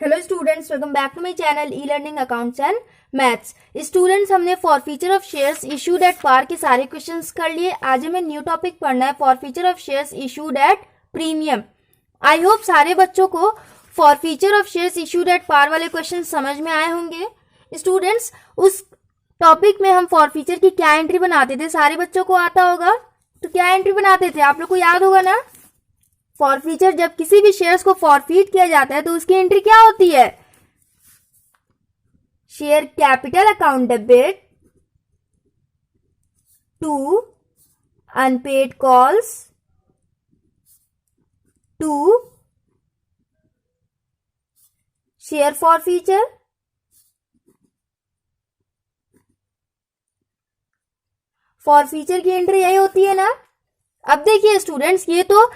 Hello students, welcome back to my channel e learning accounts and maths. Students, हमने forfeiture of shares issued at par के सारे questions कर लिए। आज हमें न्यू टॉपिक पढ़ना है, forfeiture of shares issued at premium. I hope सारे बच्चों को forfeiture of shares issued at par वाले क्वेश्चन समझ में आए होंगे। स्टूडेंट्स, उस टॉपिक में हम फॉरफीचर की क्या एंट्री बनाते थे, सारे बच्चों को आता होगा। तो क्या एंट्री बनाते थे, आप लोग को याद होगा ना। फॉरफीचर, जब किसी भी शेयर्स को फॉरफीट किया जाता है तो उसकी एंट्री क्या होती है, share capital account debit to unpaid calls to share forfeiture. Forfeiture की एंट्री यही होती है ना। अब देखिए स्टूडेंट्स, ये तो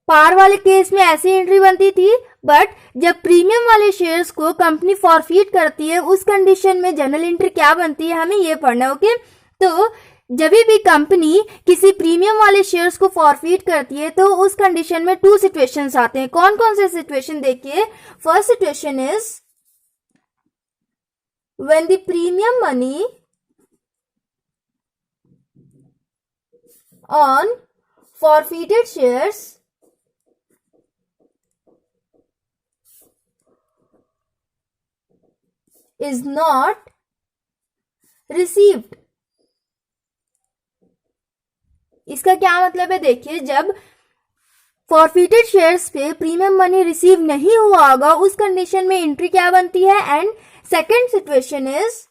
पार वाले केस में ऐसी एंट्री बनती थी, बट जब प्रीमियम वाले शेयर्स को कंपनी फॉरफीट करती है उस कंडीशन में जनरल एंट्री क्या बनती है, हमें ये पढ़ना है। ओके, तो जब भी कंपनी किसी प्रीमियम वाले शेयर्स को फॉरफीट करती है तो उस कंडीशन में टू सिचुएशंस आते हैं। कौन कौन से सिचुएशन देखिए। First situation is when the premium money on forfeited shares is not received। इसका क्या मतलब है, देखिए, जब फॉरफीटेड शेयर्स पे प्रीमियम मनी रिसीव नहीं हुआ होगा उस कंडीशन में एंट्री क्या बनती है। And second situation is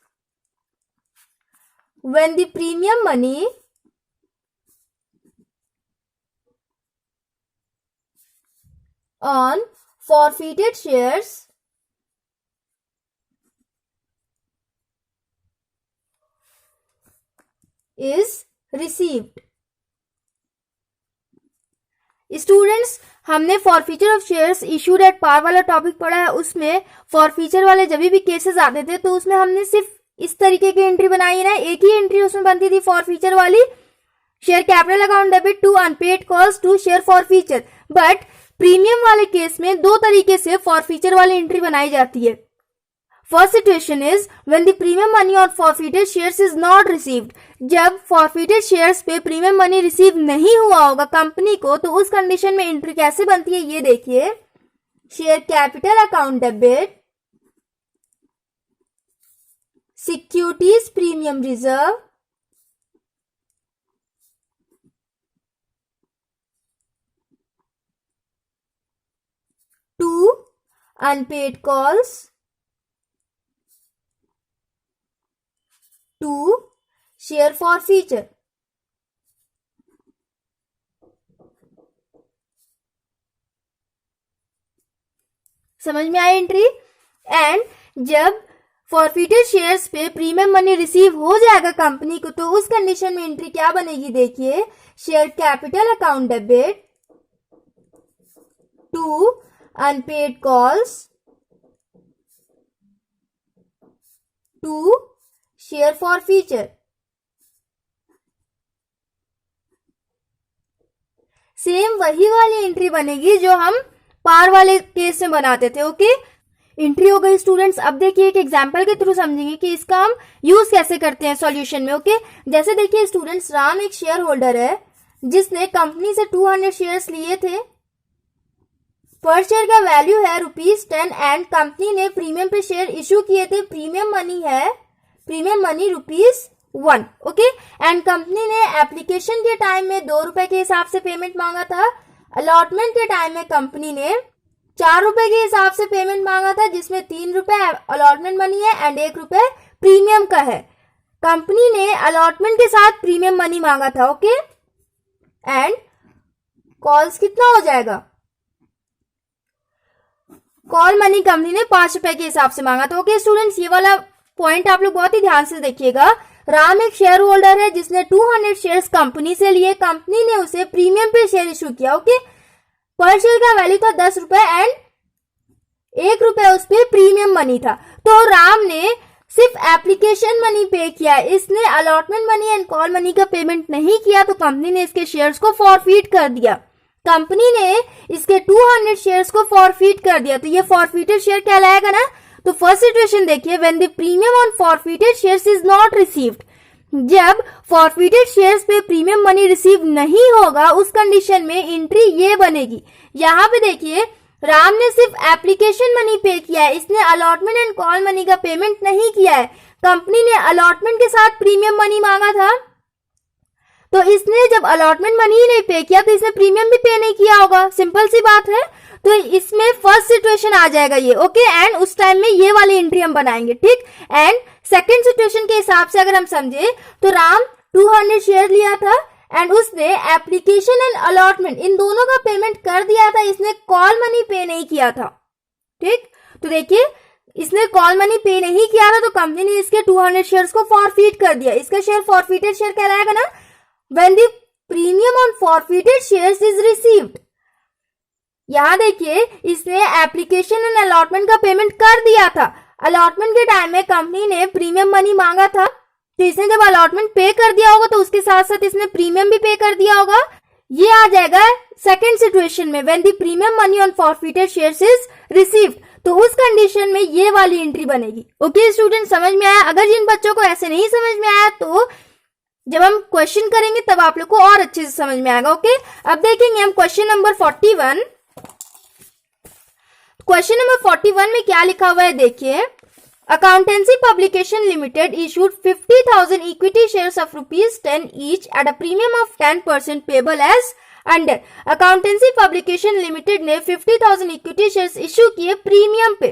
when the premium money on forfeited shares is received। Students, हमने forfeiture of shares issued at par वाला टॉपिक पढ़ा है। उसमें फॉरफीचर वाले जब भी केसेस आते थे तो उसमें हमने सिर्फ इस तरीके की एंट्री बनाई है ना। एक ही एंट्री उसमें बनती थी फॉरफीचर वाली, share capital account debit to unpaid cost to share forfeiture. But premium वाले केस में दो तरीके से फॉरफीचर वाली एंट्री बनाई जाती है। First situation is when the premium money on forfeited shares is not received. जब फॉरफीटेड शेयर्स पे प्रीमियम मनी रिसीव नहीं हुआ होगा कंपनी को तो उस कंडीशन में एंट्री कैसे बनती है, ये देखिए। Share capital account debit securities premium reserve to unpaid calls to share forfeiture. समझ में आई एंट्री। एंड जब फॉरफीटेड शेयर्स पे प्रीमियम मनी रिसीव हो जाएगा कंपनी को तो उस कंडीशन में एंट्री क्या बनेगी, देखिए। Share capital account debit to unpaid calls to share forfeiture। Same वही वाली एंट्री बनेगी जो हम पार वाले केस में बनाते थे। ओके, एंट्री हो गई स्टूडेंट्स। अब देखिए एक एग्जांपल के थ्रू समझेंगे कि इसका हम यूज कैसे करते हैं सॉल्यूशन में। ओके, जैसे देखिए स्टूडेंट्स, राम एक शेयर होल्डर है जिसने कंपनी से 200 शेयर्स लिए थे। पर शेयर का वैल्यू है ₹10 एंड कंपनी ने प्रीमियम पे शेयर इशू किए थे। Premium money ₹1। Okay, and company ने एप्लीकेशन के टाइम में ₹2 के हिसाब से पेमेंट मांगा था। अलॉटमेंट के टाइम में कंपनी ने ₹4 के हिसाब से पेमेंट मांगा था, जिसमें ₹3 अलॉटमेंट मनी है एंड ₹1 प्रीमियम का है। कंपनी ने अलॉटमेंट के साथ प्रीमियम मनी मांगा था। ओके, एंड कॉल्स कितना हो जाएगा, कॉल मनी कंपनी ने ₹5 के हिसाब से मांगा था। ओके स्टूडेंट्स, ये वाला पॉइंट आप लोग बहुत ही ध्यान से देखिएगा। राम एक शेयर होल्डर है जिसने 200 शेयर्स कंपनी से लिए। कंपनी ने उसे प्रीमियम पे शेयर इशू किया। ओके, पर शेयर का वैल्यू था ₹10 एंड ₹1 उस पे प्रीमियम मनी था। तो राम ने सिर्फ एप्लीकेशन मनी पे किया, इसने allotment money and call money का पेमेंट नहीं किया, तो कंपनी ने इसके शेयर्स को फॉरफीट कर दिया। कंपनी ने इसके 200 शेयर्स को फॉरफीट कर दिया, तो ये फॉरफीटेड शेयर कहलाएगा ना। तो फर्स्ट सिचुएशन देखिए, when the premium on forfeited shares is not received, जब फॉरफीटेड शेयर्स पे प्रीमियम मनी रिसीव नहीं होगा उस कंडीशन में एंट्री ये बनेगी। यहां पे देखिए राम ने सिर्फ एप्लीकेशन मनी पे किया है, इसने अलॉटमेंट एंड कॉल मनी का पेमेंट नहीं किया है। कंपनी ने अलॉटमेंट के साथ प्रीमियम मनी मांगा था, तो इसने जब अलॉटमेंट मनी ही नहीं पे किया तो इसने प्रीमियम भी पे नहीं किया होगा, सिंपल सी बात है। तो इसमें फर्स्ट सिचुएशन आ जाएगा ये, ओके। एंड उस टाइम में ये वाली एंट्री हम बनाएंगे, ठीक। एंड सेकंड सिचुएशन के हिसाब से अगर हम समझे तो राम 200 शेयर लिया था एंड उसने एप्लीकेशन एंड अलॉटमेंट इन दोनों का पेमेंट कर दिया था, इसने कॉल मनी पे नहीं किया था, ठीक। तो देखिए इसने कॉल मनी पे नहीं किया था तो कंपनी ने इसके 200 शेयर्स को फॉरफीट कर दिया। इसका शेयर फॉरफीटेड शेयर कहलाएगा ना। When the premium on forfeited shares is received, यहां देखिए इसने एप्लीकेशन एंड अलॉटमेंट का पेमेंट कर दिया था। अलॉटमेंट के टाइम में कंपनी ने प्रीमियम मनी मांगा था, तो इसने जब अलॉटमेंट पे कर दिया होगा तो उसके साथ साथ इसने प्रीमियम भी पे कर दिया होगा। ये आ जाएगा सेकंड सिचुएशन में, when the premium money on forfeited shares is received, तो उस कंडीशन में ये वाली एंट्री बनेगी। ओके स्टूडेंट, समझ में आया? अगर जिन बच्चों को ऐसे नहीं समझ में आया तो जब हम क्वेश्चन करेंगे तब आप लोग को और अच्छे से समझ में आएगा, ओके। अब देखेंगे हम क्वेश्चन नंबर 41। क्वेश्चन नंबर 41 में क्या लिखा हुआ है देखिए, accountancy publication limited issued 50,000 equity shares of ₹10 each at a premium of 10% payable as under. Accountancy publication limited ने 50,000 इक्विटी शेयर्स इश्यू किए प्रीमियम पे,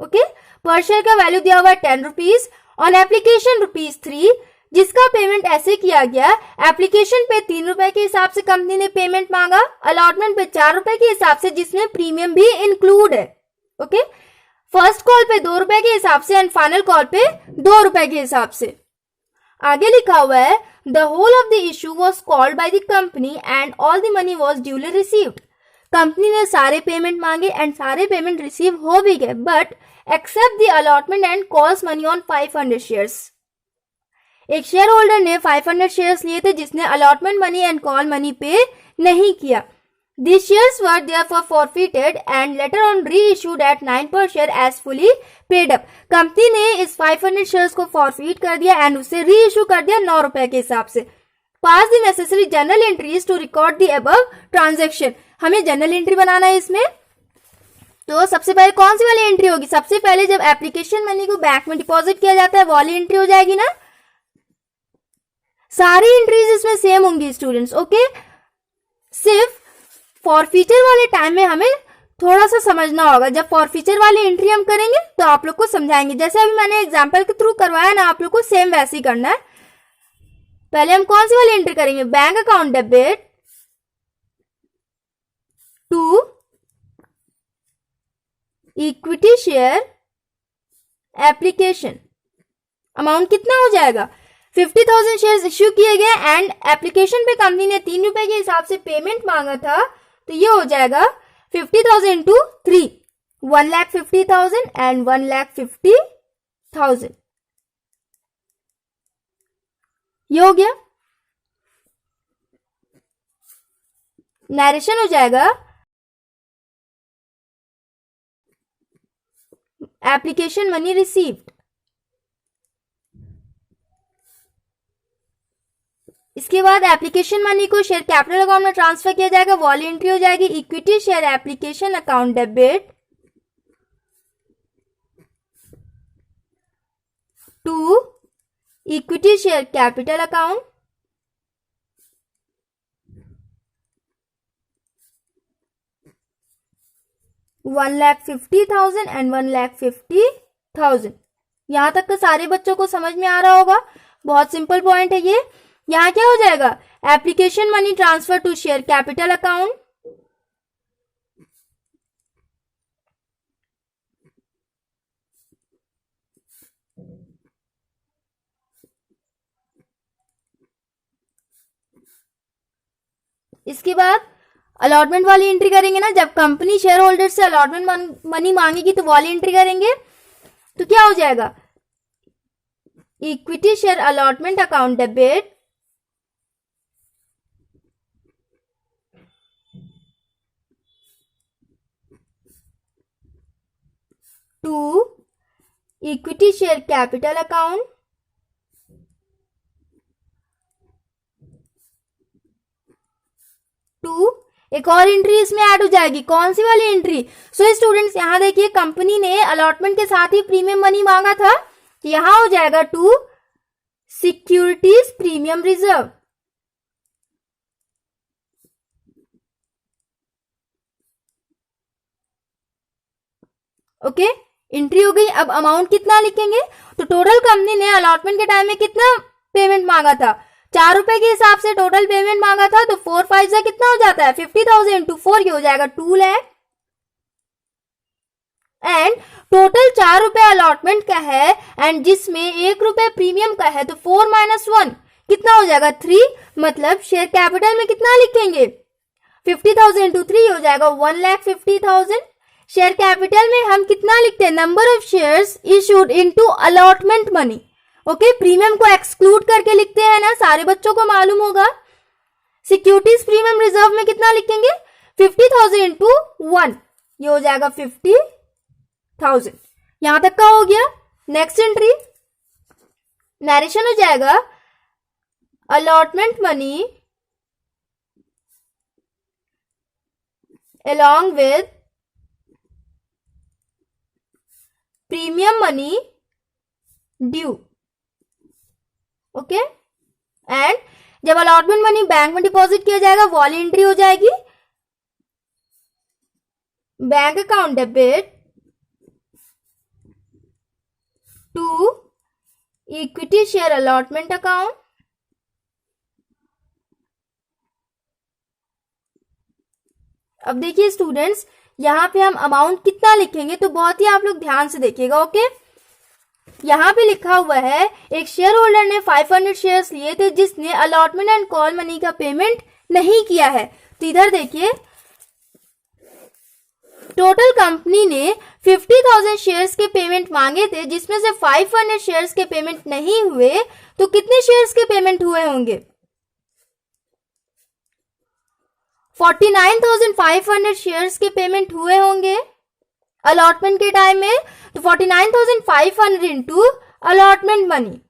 ओके। पर शेयर का वैल्यू दिया हुआ है ₹10, ऑन एप्लीकेशन ₹3, जिसका पेमेंट ऐसे किया गया, एप्लीकेशन पे ₹3 के हिसाब से कंपनी ने पेमेंट मांगा, अलॉटमेंट पे ₹4 के हिसाब से जिसमें प्रीमियम भी इंक्लूड है, ओके। फर्स्ट कॉल पे ₹2 के हिसाब से एंड फाइनल कॉल पे ₹2 के हिसाब से। आगे लिखा हुआ है, the whole of the issue was called by the company and all the money was duly received. Company ने सारे पेमेंट मांगे एंड सारे पेमेंट रिसीव हो भी गए, but except the allotment and calls money on 500 shares. एक share holder ने 500 shares लिए थे जिसने allotment money and call money pay नहीं किया। These shares were therefore forfeited and later on reissued at 9 per share as fully paid up. Company ने इस 500 shares को फॉरफीट कर दिया एंड उसे री इशू कर दिया ₹9 के हिसाब से। Pass the necessary journal entries to record the above transaction. हमें जनरल एंट्री बनाना है इसमें। तो सबसे पहले कौन सी वाली एंट्री होगी? सबसे पहले जब एप्लीकेशन मनी को बैंक में डिपॉजिट किया जाता है वो वाली एंट्री हो जाएगी ना। सारी एंट्रीज इसमें सेम होंगी स्टूडेंट्स, ओके। सिर्फ फॉरफीचर वाले टाइम में हमें थोड़ा सा समझना होगा। जब फॉरफीचर वाली एंट्री हम करेंगे तो आप लोग को समझाएंगे, जैसे अभी मैंने एग्जांपल के थ्रू करवाया ना, आप लोग को सेम वैसे ही करना है। पहले हम कौन सी वाली एंट्री करेंगे? Bank account debit to equity share application. Amount कितना हो जाएगा? 50,000 शेयर्स इश्यू किए गए एंड एप्लीकेशन पे कंपनी ने ₹3 के हिसाब से पेमेंट मांगा था, तो ये हो जाएगा 50,000 इंटू 3, 1,50,000 एंड 1,50,000। ये हो गया। नरेशन हो जाएगा एप्लीकेशन मनी रिसीव्ड। इसके बाद एप्लीकेशन मनी को शेयर कैपिटल अकाउंट में ट्रांसफर किया जाएगा, वॉली एंट्री हो जाएगी equity share application account debit to equity share capital account $1,50,000 and 1,50,000। यहां तक का सारे बच्चों को समझ में आ रहा होगा। बहुत सिंपल पॉइंट है ये। यहां क्या हो जाएगा? Application money transfer to share capital account इसके बाद अलॉटमेंट वाली एंट्री करेंगे ना। जब कंपनी शेयर होल्डर से अलॉटमेंट मनी मांगेगी तो वाली एंट्री करेंगे, तो क्या हो जाएगा? Equity share allotment account debit to equity share capital account, to एक और एंट्री इसमें ऐड हो जाएगी, कौन सी वाली एंट्री? सो स्टूडेंट्स यहां देखिए कंपनी ने अलॉटमेंट के साथ ही प्रीमियम मनी मांगा था, तो यहां हो जाएगा to securities premium reserve. Okay, entry हो गई। अब अमाउंट कितना लिखेंगे? तो टोटल कंपनी ने अलॉटमेंट के टाइम में कितना पेमेंट मांगा था? 4 रुपए के हिसाब से टोटल पेमेंट मांगा था, तो 4 5 से कितना हो जाता है? 50,000 इंटू 4, ये हो जाएगा 2 लाख। एंड टोटल 4 रुपए अलॉटमेंट का है एंड जिसमें 1 रुपए प्रीमियम का है, तो 4 माइनस 1 कितना हो जाएगा? 3। मतलब शेयर कैपिटल में कितना लिखेंगे? 50,000 इंटू 3 हो जाएगा 1,50,000। शेयर कैपिटल में हम कितना लिखते हैं? Number of shares issued into allotment money. Okay, premium को एक्सक्लूड करके लिखते हैं ना, सारे बच्चों को मालूम होगा। सिक्योरिटीज प्रीमियम रिजर्व में कितना लिखेंगे? 50,000 इंटू 1, ये हो जाएगा 50,000। यहां तक का हो गया। नेक्स्ट एंट्री नरेशन हो जाएगा allotment money along with premium money due. Okay, and जब अलॉटमेंट मनी बैंक में डिपॉजिट किया जाएगा, वाली एंट्री हो जाएगी bank account debit to equity share allotment account. अब देखिए स्टूडेंट्स, यहां पे हम अमाउंट कितना लिखेंगे, तो बहुत ही आप लोग ध्यान से देखिएगा। ओके, यहां पे लिखा हुआ है एक शेयर होल्डर ने 500 शेयर्स लिए थे जिसने अलॉटमेंट एंड कॉल मनी का पेमेंट नहीं किया है। तो इधर देखिए टोटल कंपनी ने 50,000 शेयर्स के पेमेंट मांगे थे जिसमें से 500 शेयर्स के पेमेंट नहीं हुए, तो कितने शेयर्स के पेमेंट हुए होंगे? 49,500 शेयर्स के पेमेंट हुए होंगे अलॉटमेंट के टाइम में। तो 49,500 इंटू अलॉटमेंट मनी,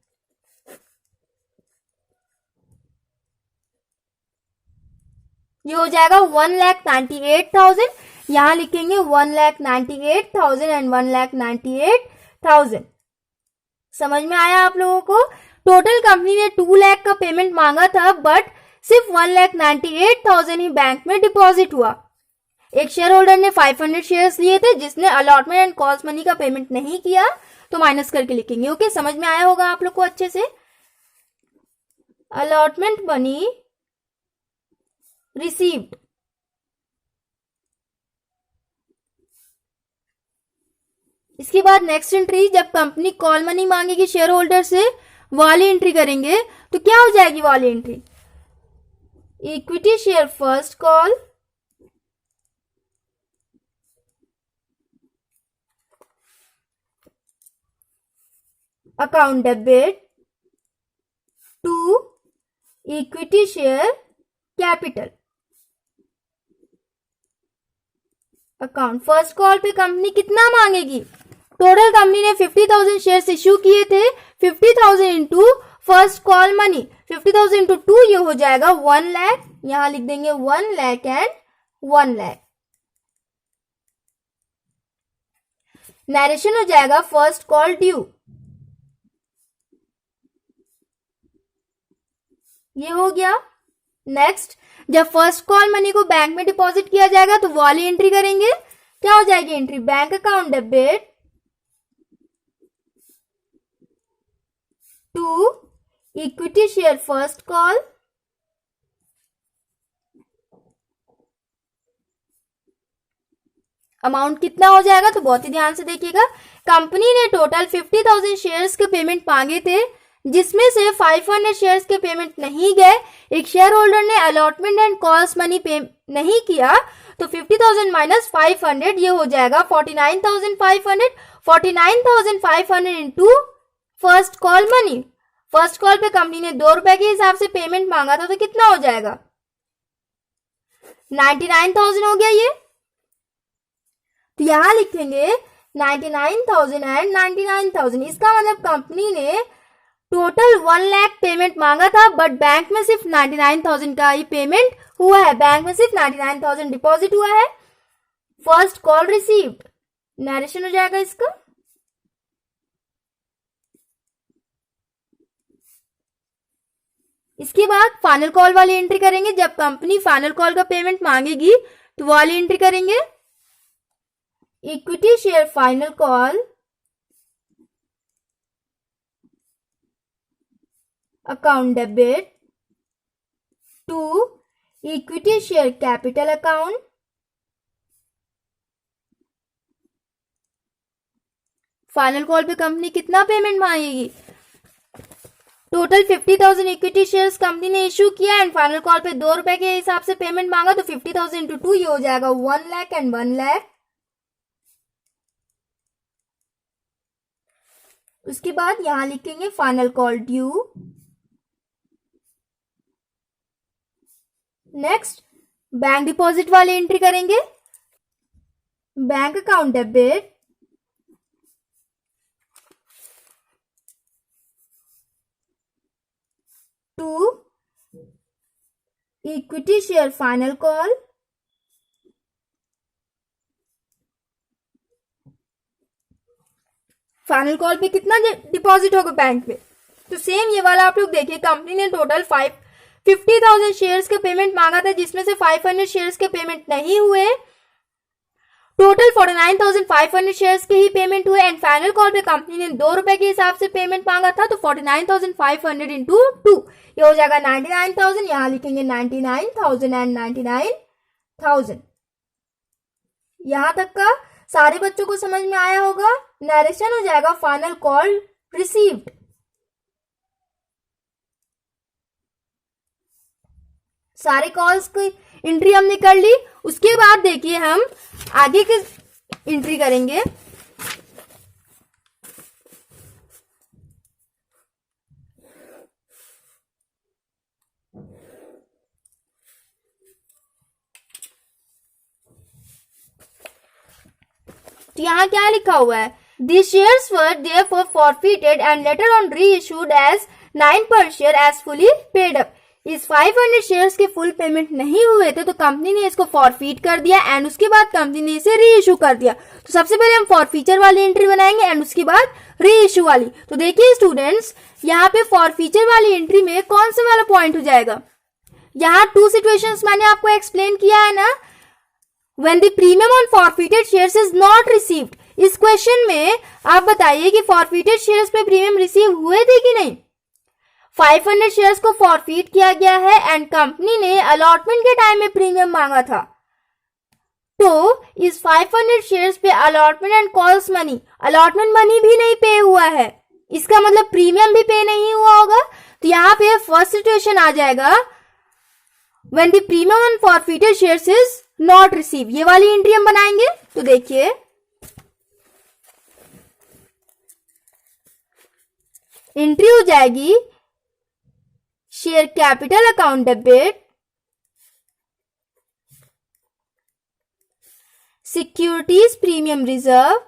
ये हो जाएगा 1,98,000। यहां लिखेंगे 1,98,000 एंड 1,98,000। समझ में आया आप लोगों को? टोटल कंपनी ने 2 लाख का पेमेंट मांगा था, बट सिर्फ 1,98,000 ही बैंक में डिपॉजिट हुआ। एक शेयर होल्डर ने 500 शेयर्स लिए थे जिसने अलॉटमेंट एंड कॉल्स मनी का पेमेंट नहीं किया, तो माइनस करके लिखेंगे। ओके, समझ में आया होगा आप लोग को अच्छे से। अलॉटमेंट मनी रिसीव्ड, इसके बाद नेक्स्ट एंट्री जब कंपनी कॉल मनी मांगेगी शेयर होल्डर से, वाली एंट्री करेंगे, तो क्या हो जाएगी वाली entry? Equity share first call account debit to equity share capital account. First call पे कंपनी कितना मांगेगी? टोटल कंपनी ने 50,000 शेयर्स इश्यू किए थे, 50,000 into first call money, 50,000 into 2, ये हो जाएगा 1 लाख। यहां लिख देंगे 1 लाख एंड 1 लाख। नरेशन हो जाएगा फर्स्ट कॉल ड्यू, ये हो गया। नेक्स्ट जब फर्स्ट कॉल मनी को बैंक में डिपॉजिट किया जाएगा, तो वाली एंट्री करेंगे। क्या हो जाएगी entry? Bank account debit to equity share first call amount कितना हो जाएगा, तो बहुत ही ध्यान से देखिएगा। कंपनी ने टोटल 50,000 शेयर्स के पेमेंट मांगे थे जिसमें से 500 शेयर्स के पेमेंट नहीं गए। एक शेयर होल्डर ने allotment and calls money pay नहीं किया, तो 50,000 माइनस 500, ये हो जाएगा 49,500। 49,500 into first call money, first call पे कंपनी ने 2 रुपए के हिसाब से पेमेंट मांगा था, तो कितना हो जाएगा? 99,000 हो गया ये। तो यहां लिखेंगे 99,000 एंड 99,000। इसका मतलब कंपनी ने टोटल 1 लाख पेमेंट मांगा था, बट बैंक में सिर्फ 99,000 का ही पेमेंट हुआ है, बैंक में सिर्फ 99,000 डिपॉजिट हुआ है। फर्स्ट कॉल रिसीव्ड, नरेशन हो जाएगा इसका। इसके बाद फाइनल कॉल वाली एंट्री करेंगे। जब कंपनी फाइनल कॉल का पेमेंट मांगेगी तो वो वाली एंट्री करेंगे। Equity share final call account debit to equity share capital account final call पे कंपनी कितना पेमेंट मांगेगी? टोटल 50,000 इक्विटी शेयर्स कंपनी ने इश्यू किया एंड फाइनल कॉल पे 2 रुपए के हिसाब से पेमेंट मांगा, तो 50,000 इंटू 2 ये हो जाएगा 1 लाख एंड 1 लाख। उसके बाद यहां लिखेंगे final call due. Next bank deposit वाली एंट्री करेंगे। Bank account debit to equity share final call final call पे कितना डिपॉजिट होगा बैंक में? तो सेम ये वाला आप लोग देखिए, कंपनी ने टोटल 50,000 शेयर्स के पेमेंट मांगा था, जिसमें से 500 शेयर्स के पेमेंट नहीं हुए। टोटल 49,500 शेयर्स के ही पेमेंट हुए एंड फाइनल कॉल पे कंपनी ने 2 रुपए के हिसाब से पेमेंट मांगा था, तो 49,500 इंटू 2 ये हो जाएगा 99,000। यहां लिखेंगे 99,000 एंड 99,000। यहां तक का सारे बच्चों को समझ में आया होगा। नरेशन हो जाएगा फाइनल कॉल रिसीव्ड। सारे कॉल्स की एंट्री हमने कर ली। उसके बाद देखिए हम आगे की एंट्री करेंगे। तो यहाँ क्या लिखा हुआ है? These shares were therefore forfeited and later on reissued as 9 per share as fully paid up. इस 500 शेयर्स के फुल पेमेंट नहीं हुए थे तो कंपनी ने इसको फॉरफीट कर दिया एंड उसके बाद कंपनी ने इसे री इशू कर दिया। तो सबसे पहले हम फॉरफीचर वाली एंट्री बनाएंगे एंड उसके बाद री इशू वाली। तो देखिए स्टूडेंट्स, यहाँ पे फॉरफीचर वाली एंट्री में कौन सा वाला पॉइंट हो जाएगा? यहाँ 2 सिचुएशंस मैंने आपको एक्सप्लेन किया है ना। When the premium on forfeited shares is not received, इस क्वेश्चन में आप बताइए कि फॉरफीटेड शेयर्स पे प्रीमियम रिसीव हुए थे कि नहीं? 500 शेयर्स को फॉरफीट किया गया है एंड कंपनी ने अलॉटमेंट के टाइम में प्रीमियम मांगा था, तो इस 500 शेयर्स पे allotment and calls money, allotment money भी नहीं पे हुआ है, इसका मतलब प्रीमियम भी पे नहीं हुआ होगा। तो यहाँ पे फर्स्ट सिचुएशन आ जाएगा when the premium on forfeited shares is not received। ये वाली एंट्री हम बनाएंगे। तो देखिए एंट्री हो जाएगी share capital account debit securities premium reserve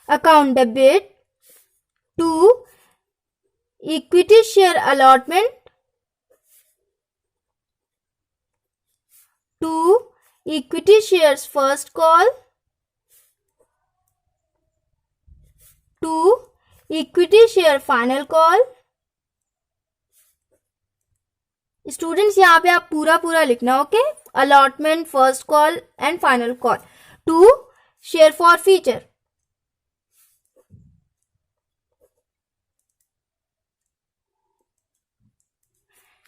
account debit to equity share allotment to equity shares first call to equity share final call. Students यहाँ पे आप पूरा लिखना, okay? Allotment, first call and final call to share forfeiture.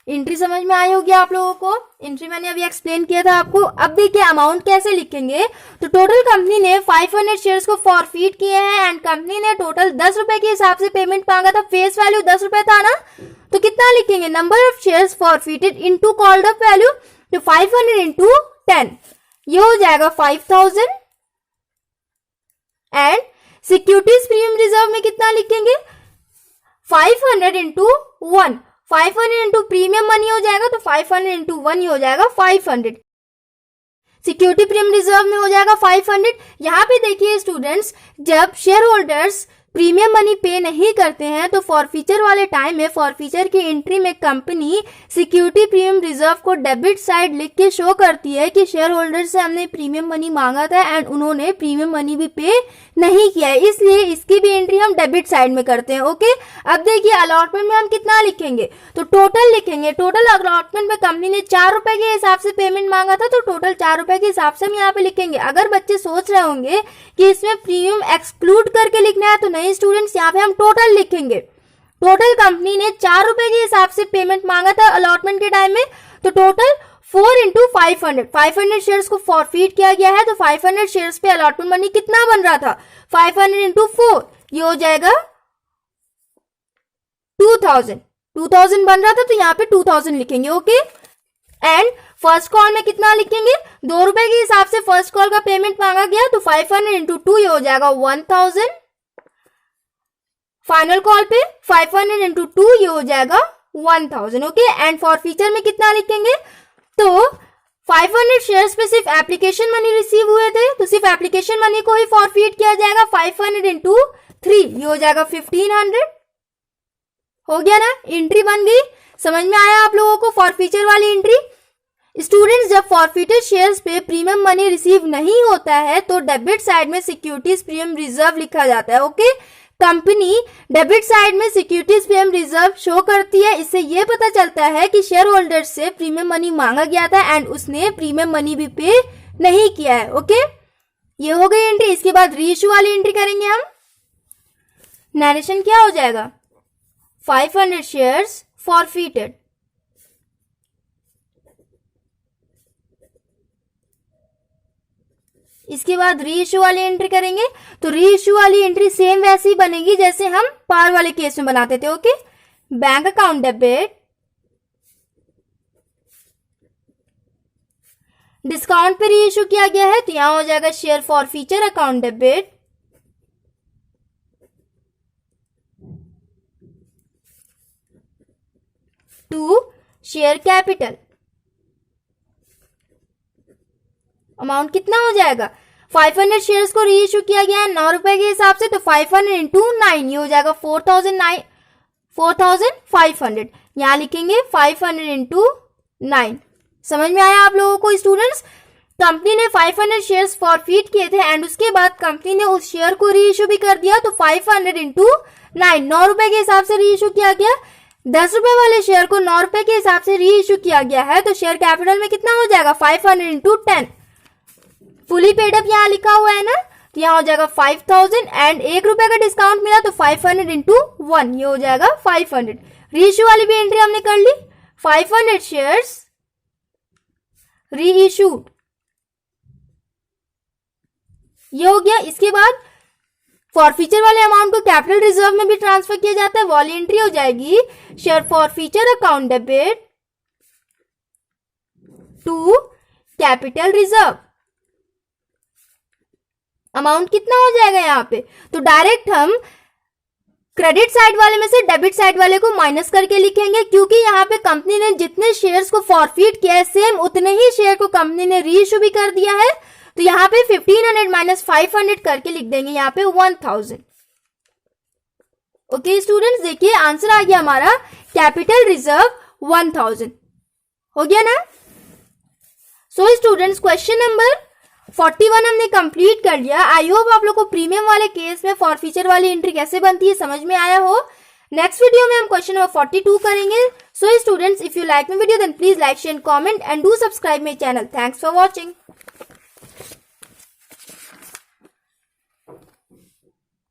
Entry समझ में आई होगी आप लोगों को। एंट्री मैंने अभी एक्सप्लेन किया था आपको। अब देखिए अमाउंट कैसे लिखेंगे। तो टोटल कंपनी ने 500 शेयर्स को फॉरफीट किए हैं एंड कंपनी ने टोटल 10 रुपए के हिसाब से पेमेंट मांगा था। फेस वैल्यू 10 रुपए था ना, तो कितना लिखेंगे? Number of shares forfeited into called up value, तो 500 इंटू 10 ये हो जाएगा 5000 एंड सिक्योरिटीज प्रीमियम रिजर्व में कितना लिखेंगे? 500 इंटू 1, 500 इंटू प्रीमियम मनी हो जाएगा तो 500 इंटू 1 ही हो जाएगा 500। सिक्योरिटी प्रीमियम रिजर्व में हो जाएगा 500। यहाँ पे देखिए स्टूडेंट्स, जब share holders premium money pay नहीं करते हैं तो फॉरफीचर वाले टाइम में फॉरफीचर की एंट्री में कंपनी सिक्योरिटी प्रीमियम रिजर्व को डेबिट साइड लिख के शो करती है कि शेयर होल्डर से हमने प्रीमियम मनी मांगा था एंड उन्होंने प्रीमियम मनी भी पे नहीं किया है, इसलिए इसकी भी एंट्री हम डेबिट साइड में करते हैं। ओके, अब देखिए अलॉटमेंट में हम कितना लिखेंगे, तो टोटल लिखेंगे। टोटल अलॉटमेंट में कंपनी ने 4 रुपए के हिसाब से पेमेंट मांगा था तो टोटल 4 रुपए के हिसाब से हम यहाँ पे लिखेंगे। अगर बच्चे सोच रहे होंगे कि इसमें प्रीमियम एक्सक्लूड करके लिखना है तो नहीं स्टूडेंट्स, यहाँ पे हम टोटल लिखेंगे। टोटल कंपनी ने 4 रुपए के हिसाब से पेमेंट मांगा था अलॉटमेंट के टाइम में, तो टोटल 4 इंटू 500 शेयर्स को फॉरफीट किया गया है। तो 500 शेयर्स पे अलॉटमेंट मनी कितना बन रहा था, 500 इंटू 4, ये हो जाएगा 2000 बन रहा था, तो यहाँ पे 2000 लिखेंगे। ओके, एंड फर्स्ट कॉल में कितना लिखेंगे, 2 रुपए के हिसाब से फर्स्ट कॉल का पेमेंट मांगा गया तो 500 इंटू 2 ये हो जाएगा 1000। फाइनल कॉल पे 500 इंटू 2 ये हो जाएगा 1000। ओके, एंड फॉरफीचर में कितना लिखेंगे, तो 500 शेयर्स पे सिर्फ एप्लीकेशन मनी रिसीव हुए थे तो सिर्फ एप्लीकेशन मनी को ही फॉरफीट किया जाएगा। 500 इंटू 3 ये हो जाएगा 1500। हो गया ना, एंट्री बन गई। समझ में आया आप लोगों को फॉरफीचर वाली एंट्री। स्टूडेंट्स, जब फॉरफीटेड शेयर्स पे प्रीमियम मनी रिसीव नहीं होता है तो डेबिट साइड में सिक्योरिटीज प्रीमियम रिजर्व लिखा जाता है। ओके, कंपनी डेबिट साइड में सिक्योरिटीज प्रीमियम रिजर्व शो करती है। इससे ये पता चलता है कि शेयर होल्डर से प्रीमियम मनी मांगा गया था एंड उसने प्रीमियम मनी भी पे नहीं किया है। ओके, ये हो गई एंट्री। इसके बाद रीइश्यू वाली एंट्री करेंगे हम। नरेशन क्या हो जाएगा, 500 शेयर्स फॉरफीटेड। इसके बाद रीइश्यू वाली एंट्री करेंगे, तो रीइश्यू वाली एंट्री सेम वैसी ही बनेगी जैसे हम पार वाले केस में बनाते थे। Okay, bank account debit, discount पे रीइश्यू किया गया है तो यहां हो जाएगा share forfeiture account debit, to share capital. Amount कितना हो जाएगा, 500 शेयर्स को रीइश्यू किया गया है 9 रुपए के हिसाब से तो 500 इंटू 9 ये हो जाएगा 4500। यहां लिखेंगे 500 इंटू 9। समझ में आया आप लोगों को स्टूडेंट्स। कंपनी ने 500 शेयर्स फॉरफीट किए थे एंड उसके बाद कंपनी ने उस शेयर को रीइश्यू भी कर दिया तो 500 इंटू 9 रुपए के हिसाब से रीइश्यू किया गया। 10 रुपए वाले शेयर को 9 रुपए के हिसाब से रीइश्यू किया गया है तो शेयर कैपिटल में कितना हो जाएगा, 500 इंटू 10। फुली पेड अप यहाँ लिखा हुआ है ना, तो यहाँ हो जाएगा 5000 एंड 1 रुपए का डिस्काउंट मिला तो 500 इंटू 1 ये हो जाएगा 500। रीइश्यू वाली भी एंट्री हमने कर ली, 500 शेयर्स रीइश्यूड, ये हो गया। इसके बाद फॉरफीचर वाले अमाउंट को कैपिटल रिजर्व में भी ट्रांसफर किया जाता है। वाली एंट्री हो जाएगी share forfeiture account debit to capital reserve. Amount कितना हो जाएगा यहाँ पे, तो डायरेक्ट हम क्रेडिट साइड वाले में से डेबिट साइड वाले को माइनस करके लिखेंगे क्योंकि यहाँ पे कंपनी ने जितने शेयर्स को फॉरफीट किया है सेम उतने ही शेयर को कंपनी ने रीइश्यू भी कर दिया है। तो यहाँ पे 1500 माइनस 500 करके लिख देंगे यहाँ पे 1000। ओके स्टूडेंट्स, देखिए आंसर आ गया हमारा कैपिटल रिजर्व 1000। हो गया ना। सो स्टूडेंट्स, क्वेश्चन नंबर 41 हमने कंप्लीट कर लिया। आई होप आप लोग को प्रीमियम वाले केस में फॉरफीचर वाली एंट्री कैसे बनती है समझ में आया हो। नेक्स्ट वीडियो में हम क्वेश्चन नंबर 42 करेंगे। So students, if you like my video then please like share comment and do subscribe my channel. Thanks for watching.